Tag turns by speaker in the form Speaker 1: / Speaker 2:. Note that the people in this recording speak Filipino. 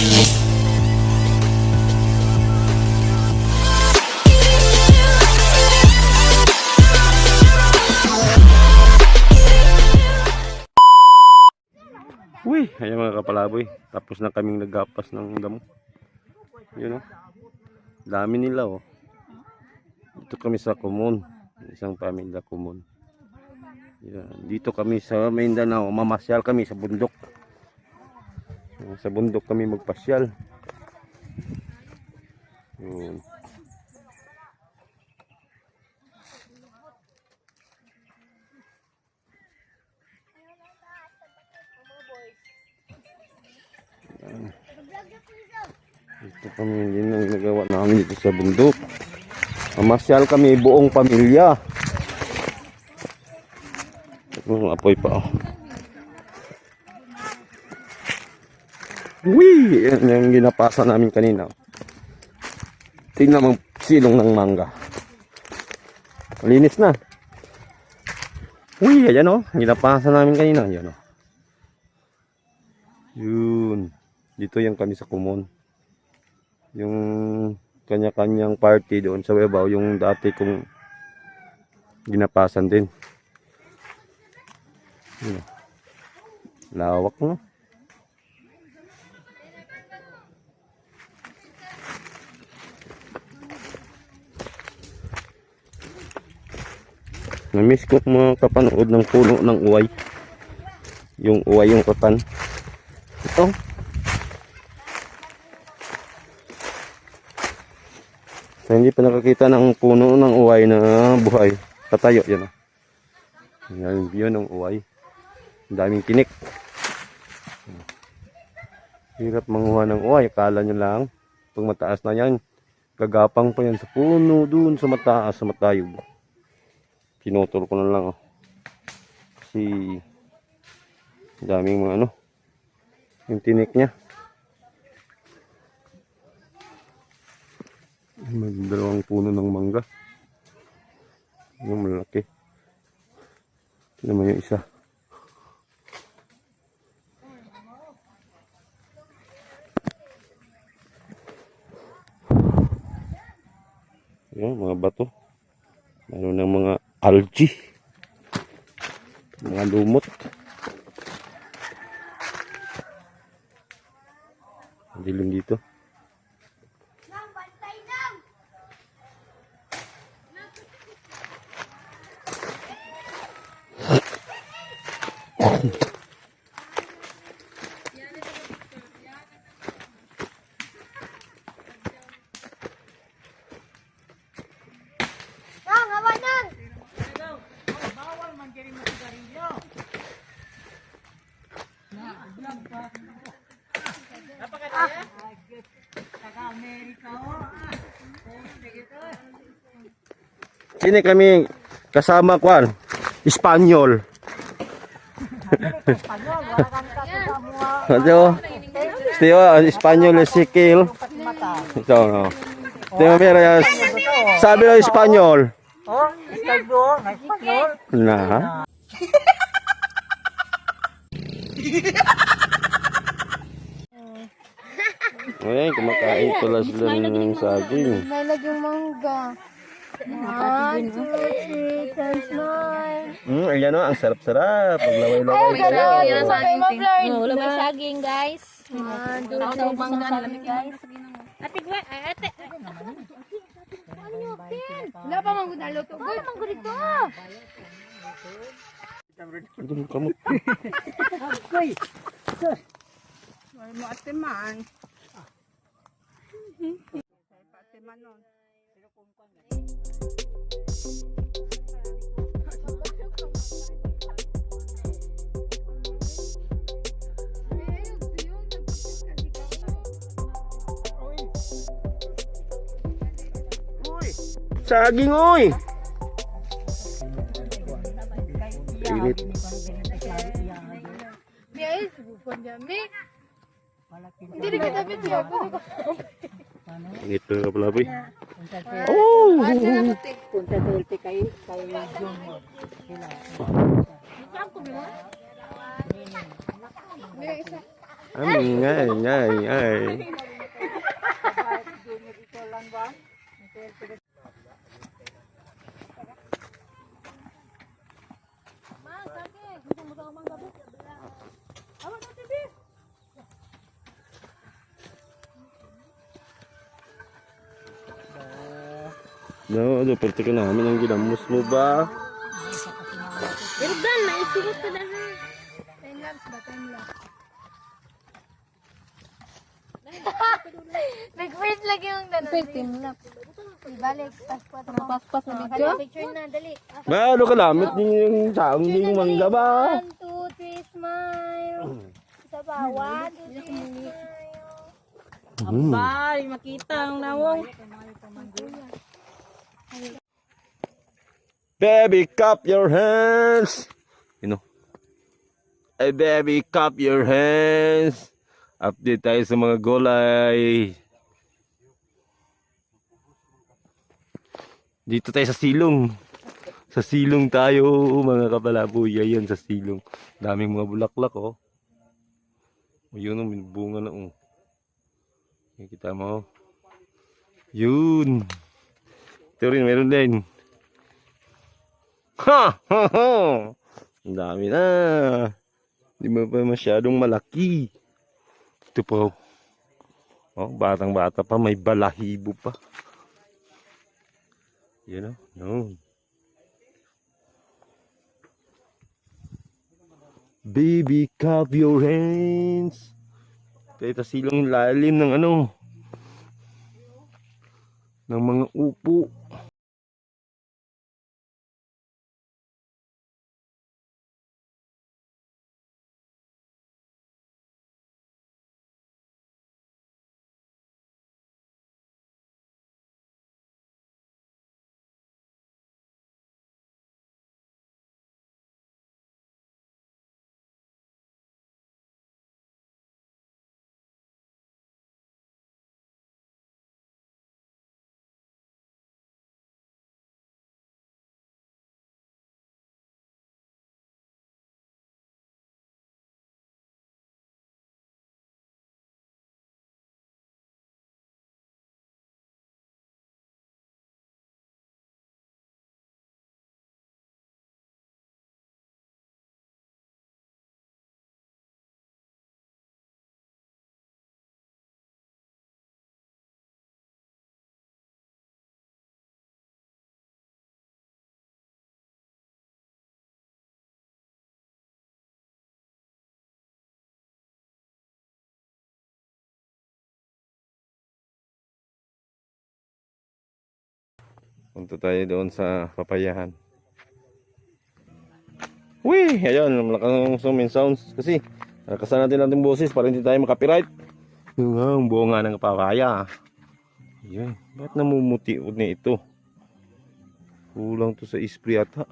Speaker 1: Uy, ayan mga kapalaboy. Tapos na kaming naggapas ng damo. Yun o. Dami nila o. Dito kami sa Kumon. Isang pamilya Kumon. Yan. Dito kami sa Mindanao. Mamasyal kami sa bundok. Sa bundok kami magpasyal. Yun. Ito kami din ang ginagawa namin dito sa bundok. Mamasyal kami buong pamilya. Apoy pa oh. Uy! Yan yung ginapasa namin kanina. Tingnan mo silong ng mangga. Malinis na. Uy! Ayan oh. Ginapasa namin kanina. Ayan oh. Yun. Dito yung kami sa Kumon. Yung kanya-kanyang party doon sa Webaw, yung dati kong ginapasan din. Yun. Lawak no? Namiss ko mga kapanood ng puno ng uway. Yung uway yung katan. Ito. So, hindi pa nakakita ng puno ng uway na buhay. Tatayo yan. Yan yun ang uway. Ang daming tinik. Hirap manguha ng uway. Kala nyo lang. Pag mataas na yan, gagapang pa yan sa puno dun sa mataas, sa matayog. Pinutol ko na lang. Oh. Kasi daming mga ano. Yung tinik niya. May dalawang puno ng mangga. Yung malaki. Ito naman yung isa. Yan, mga bato. Meron ng mga algae. Mga lumot. Dilim dito. Sini kami kasama kwan Espanyol. Ito, Espanyol Ezekiel. Ito no. Ito mira sabi ng Espanyol.
Speaker 2: Oh, Espanyol.
Speaker 1: Nah. Ay, kumakain pala sila ng saging.
Speaker 3: May laging mangga. 1, 2, 3, 4, 5.
Speaker 1: Ayan o, ang sarap-sarap. Paglaway-laway
Speaker 3: Ay, gano'n.
Speaker 4: Wala may saging, guys.
Speaker 3: 1, 2, 3, 4, guys.
Speaker 4: Ate, ate.
Speaker 3: Wala pa mangga na luto. Wala mangga dito.
Speaker 1: Ito mo kamot.
Speaker 2: Wala mo ate man. Ate man nun.
Speaker 1: Saging oy. Init.
Speaker 3: May subukan dami. Hindi rin kita video.
Speaker 1: Ito nga pala boy. Oh!
Speaker 2: Punta dito kayo yung
Speaker 3: May isa.
Speaker 1: Ay. No, pwerte ka namin ang ginamos mo ba?
Speaker 4: Irdan, naisigot ka na ha.
Speaker 3: Time lapse ba? Time lapse. Nag-first lagi yung ganun. Say, time lapse. Ibalik, paspas na. Paspas na video?
Speaker 4: Picture na, dali.
Speaker 1: Ba, ano ka lamit din yung saong din yung mangga ba?
Speaker 4: 1, 2, 3, smile. Isa pa, 1, 2, 3, smile.
Speaker 2: Abay, makita ang nawong.
Speaker 1: Baby, cup your hands. You know. Hey, baby, cup your hands. Update tayo sa mga gulay. Dito tayo sa silong. Sa silong tayo, mga kapalaboy. Ayan, sa silong. Daming mga bulaklak, oh. Yun, may bunga na, oh. Kita mo. Yun. Ito rin, meron din. Ha! Ha! Ha! Ang dami na. Di ba pa masyadong malaki. Ito po. Oh, batang-bata pa. May balahibo pa. You know? No. Baby, cup your hands. Ito silong lalim ng ano. Ng mga upo. Punta tayo doon sa papayahan. Uy! Ayun, malakas ng zoom in sounds. Kasi, nakasan natin natin boses para hindi tayo makapiright. Yung nga, ang bunga ng papaya. Ayun, ba't namumuti na ito? Kulang to sa spray ata.